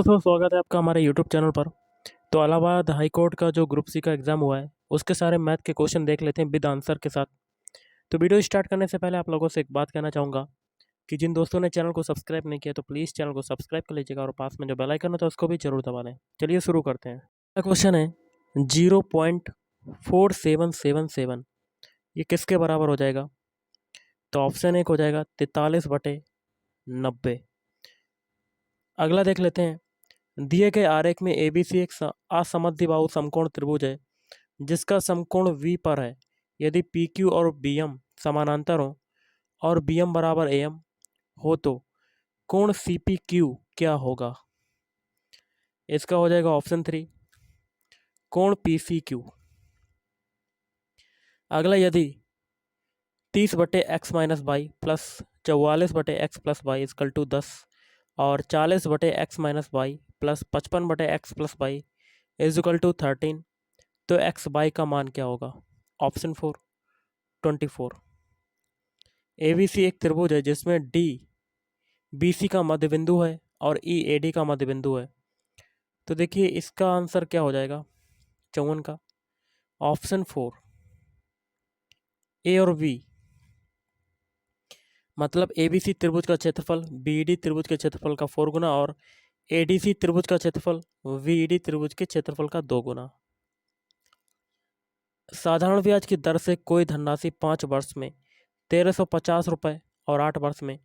दोस्तों, स्वागत है आपका हमारे यूट्यूब चैनल पर। तो इलाहाबाद हाई कोर्ट का जो ग्रुप सी का एग्ज़ाम हुआ है, उसके सारे मैथ के क्वेश्चन देख लेते हैं विद आंसर के साथ। तो वीडियो स्टार्ट करने से पहले आप लोगों से एक बात कहना चाहूँगा कि जिन दोस्तों ने चैनल को सब्सक्राइब नहीं किया तो प्लीज़ चैनल को सब्सक्राइब कर लीजिएगा और पास में जो बेल आइकन है तो उसको भी जरूर दबा लें। चलिए शुरू करते हैं। पहला क्वेश्चन है 0.4777, ये किसके बराबर हो जाएगा? तो ऑप्शन एक हो जाएगा 43/90। अगला देख लेते हैं। दिए गए आरेख में एबीसी एक असमद्विबाहु समकोण त्रिभुज है जिसका समकोण वी पर है। यदि पी क्यू और बी एम समानांतर हो और बी एम बराबर ए एम हो तो कोण सी पी क्यू क्या होगा? इसका हो जाएगा ऑप्शन 3 कोण पी सी क्यू। अगला, यदि 30/x-y plus 44/x+y is equal to 10 और 40/x-y plus 55/x+y is equal to 13, तो एक्स बाई का मान क्या होगा? ऑप्शन 4 24। एबीसी एक त्रिभुज है जिसमें डी बीसी का मध्य बिंदु है और ई एडी का मध्य बिंदु है। तो देखिए इसका आंसर क्या हो जाएगा 54 का? ऑप्शन 4 ए और बी। मतलब एबीसी त्रिभुज का क्षेत्रफल बीडी त्रिभुज के क्षेत्रफल का 4 गुना और एडीसी त्रिभुज का क्षेत्रफल वीडी त्रिभुज के क्षेत्रफल का 2 गुना। साधारण ब्याज की दर से कोई धनराशि 5 वर्ष में 1350 रुपये और 8 वर्ष में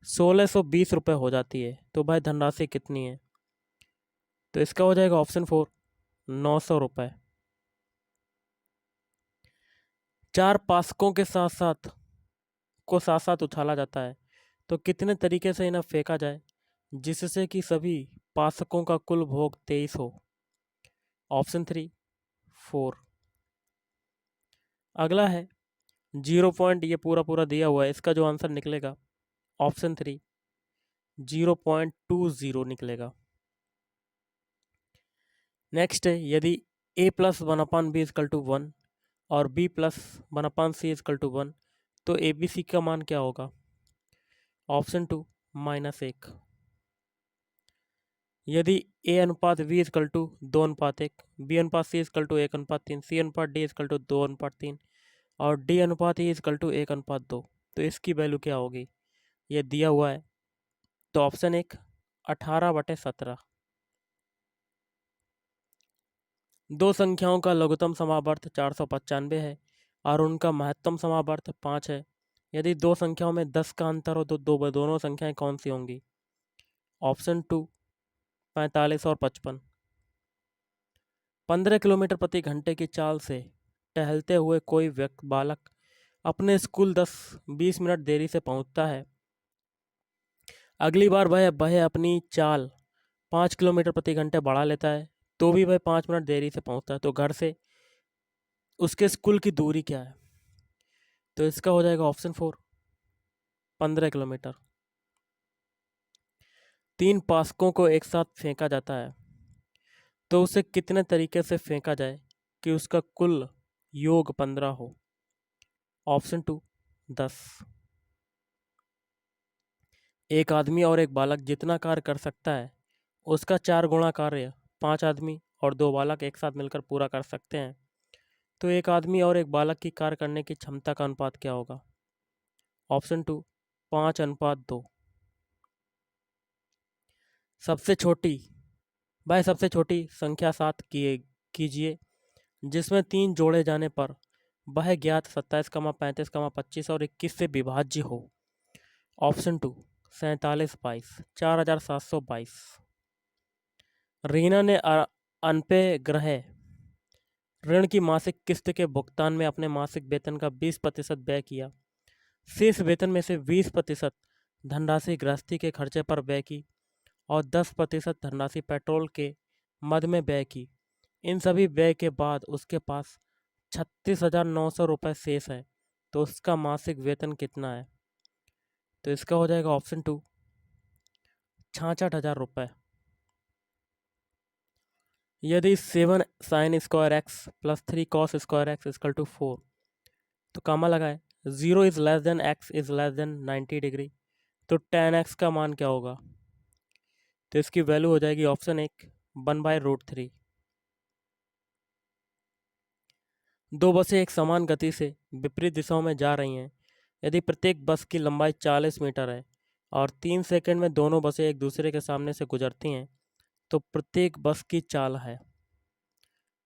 1620 रुपये हो जाती है, तो भाई धनराशि कितनी है? तो इसका हो जाएगा ऑप्शन 4 900 रुपये। 4 पासकों के साथ साथ उछाला जाता है, तो कितने तरीके से इन्हें फेंका जाए जिससे कि सभी पासकों का कुल भोग 23 हो? ऑप्शन 3 4। अगला है 0 पॉइंट, ये पूरा पूरा दिया हुआ है, इसका जो आंसर निकलेगा ऑप्शन 3 0.20 निकलेगा। नेक्स्ट है, यदि a plus 1/b is equal to 1 और b plus 1/c is equal to 1, तो ए बी सी का मान क्या होगा? ऑप्शन 2 -1। यदि a अनुपात v इजकल टू 2:1, b अनुपात c इजकल टू 1:3, c अनुपात d इजकल टू 2:3 और d अनुपात e इजकल टू 1:2, तो इसकी वैल्यू क्या होगी? ये दिया हुआ है, तो ऑप्शन 1 18/17। दो संख्याओं का लघुत्तम समावर्त 495 है और उनका महत्तम समावर्त 5 है। यदि दो संख्याओं में 10 का अंतर हो तो दोनों संख्याएं कौन सी होंगी? ऑप्शन 2 45 और 55। 15 किलोमीटर प्रति घंटे की चाल से टहलते हुए कोई बालक अपने स्कूल 10-20 मिनट देरी से पहुंचता है। अगली बार वह अपनी चाल 5 किलोमीटर प्रति घंटे बढ़ा लेता है, तो भी वह 5 मिनट देरी से पहुंचता है। तो घर से उसके स्कूल की दूरी क्या है? तो इसका हो जाएगा ऑप्शन 4 15 किलोमीटर। 3 पासकों को एक साथ फेंका जाता है, तो उसे कितने तरीके से फेंका जाए कि उसका कुल योग 15 हो? ऑप्शन 2 10। एक आदमी और एक बालक जितना कार्य कर सकता है उसका 4 गुणा कार्य 5 आदमी और 2 बालक एक साथ मिलकर पूरा कर सकते हैं। तो एक आदमी और एक बालक की कार्य करने की क्षमता का अनुपात क्या होगा? ऑप्शन 2 5:2। सबसे छोटी संख्या 7 कीजिए जिसमें 3 जोड़े जाने पर वह ज्ञात 27, 35, 25 और 21 से विभाज्य हो। ऑप्शन 2 47 22 4722। रीना ने अनपेय ग्रह ऋण की मासिक किस्त के भुगतान में अपने मासिक वेतन का 20% व्यय किया। शेष वेतन में से 20% धनराशि गृहस्थी के खर्चे पर व्यय की और 10% धनराशि पेट्रोल के मद में व्यय की। इन सभी व्यय के बाद उसके पास 36,900 रुपये शेष है, तो उसका मासिक वेतन कितना है? तो इसका हो जाएगा ऑप्शन 2 66,000 रुपये। यदि 7 sin square x plus 3 cos square x equal to 4, तो कामा लगाए 0 is less than x is less than 90 degree, तो tan x का मान क्या होगा? तो इसकी वैल्यू हो जाएगी ऑप्शन 1 1/√3। दो बसें एक समान गति से विपरीत दिशाओं में जा रही हैं। यदि प्रत्येक बस की लंबाई 40 मीटर है और 3 सेकंड में दोनों बसें एक दूसरे के सामने से गुजरती हैं, तो प्रत्येक बस की चाल है।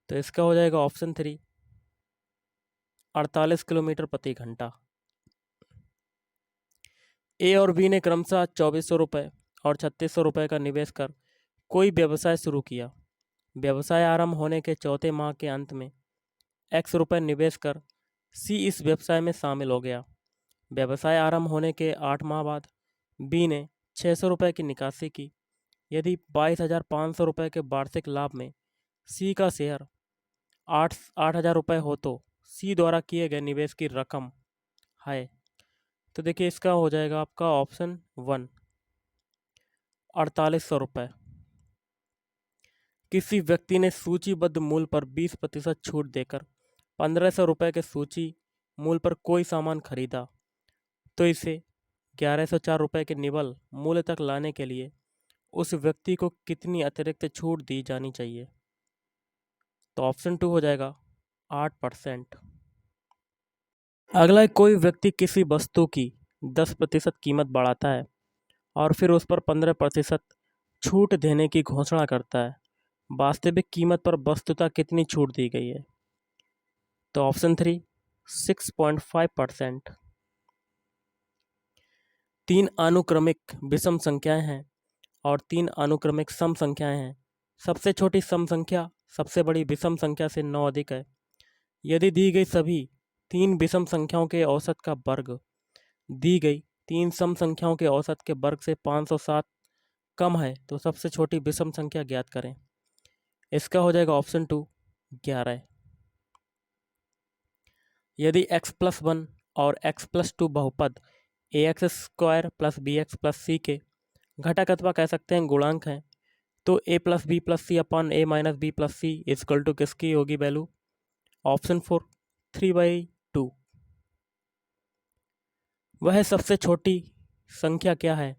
तो इसका हो जाएगा ऑप्शन 3 48 किलोमीटर प्रति घंटा। ए और बी ने क्रमशः 2400 रुपये और 3600 रुपये का निवेश कर कोई व्यवसाय शुरू किया। व्यवसाय आरंभ होने के चौथे माह के अंत में एक्स रुपये निवेश कर सी इस व्यवसाय में शामिल हो गया। व्यवसाय आरंभ होने के 8 माह बाद बी ने 600 रुपये की निकासी की। यदि 22,500 रुपये के वार्षिक लाभ में सी का शेयर 8,000 रुपये हो तो सी द्वारा किए गए निवेश की रकम है। तो देखिए इसका हो जाएगा आपका ऑप्शन 1 4800 रुपये। किसी व्यक्ति ने सूचीबद्ध मूल्य पर 20% छूट देकर 1500 रुपये के सूची मूल्य पर कोई सामान खरीदा, तो इसे 1104 रुपये के निवल मूल्य तक लाने के लिए उस व्यक्ति को कितनी अतिरिक्त छूट दी जानी चाहिए? तो ऑप्शन 2 हो जाएगा 8%। अगला, कोई व्यक्ति किसी वस्तु की 10% कीमत बढ़ाता है और फिर उस पर 15% छूट देने की घोषणा करता है। वास्तविक कीमत पर वस्तुतः कितनी छूट दी गई है? तो ऑप्शन 3 6.5%। 3 अनुक्रमिक विषम संख्याएं हैं और 3 अनुक्रमिक सम संख्याएं हैं। सबसे छोटी सम संख्या सबसे बड़ी विषम संख्या से 9 अधिक है। यदि दी गई सभी 3 विषम संख्याओं के औसत का वर्ग दी गई 3 सम संख्याओं के औसत के वर्ग से 507 कम है, तो सबसे छोटी विषम संख्या ज्ञात करें। इसका हो जाएगा ऑप्शन 2 11। यदि x+1 और x+2 बहुपद ax² + bx + c के घटक अथवा कह सकते हैं गुणांक हैं, तो a + b + c अपन a - b + c equal to किसकी होगी वैल्यू? ऑप्शन 4 3/2। वह सबसे छोटी संख्या क्या है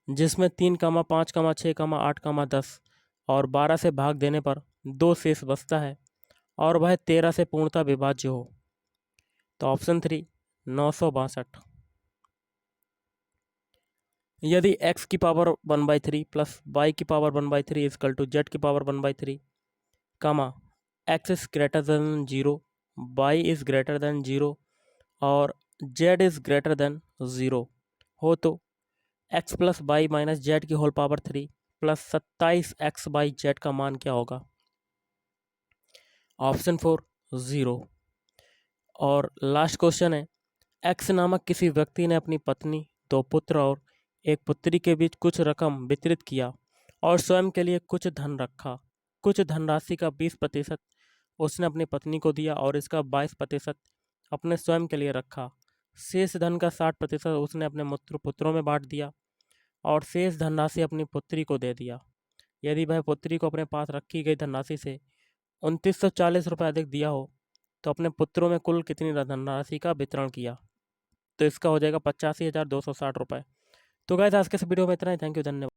जिसमें 3, 5, 6, 8, 10 और 12 से भाग देने पर 2 शेष बचता है और वह 13 से पूर्णतः विभाज्य हो? तो ऑप्शन 3 962। यदि x की पावर 1/3 प्लस y की पावर 1/3 इक्वल टू z की power 1/3, x is greater than 0, y is greater than 0 और z इज ग्रेटर देन 0 हो, तो x + y - z की होल पावर 3 प्लस 27x/z का मान क्या होगा? ऑप्शन 4 0। और लास्ट क्वेश्चन है, एक्स नामक किसी व्यक्ति ने अपनी पत्नी, 2 पुत्र और एक पुत्री के बीच कुछ रकम वितरित किया और स्वयं के लिए कुछ धन रखा। कुछ धनराशि का 20% उसने अपनी पत्नी को दिया और इसका 22% अपने स्वयं के लिए रखा। शेष धन का 60% उसने अपने पुत्रों में बांट दिया और शेष धनराशि अपनी पुत्री को दे दिया। यदि वह पुत्री को अपने पास रखी गई धनराशि से 2940 रुपये अधिक दिया हो, तो अपने पुत्रों में कुल कितनी धनराशि का वितरण किया? तो इसका हो जाएगा 85,260 रुपये। तो गाइस आज के इस वीडियो में इतना ही। थैंक यू, धन्यवाद।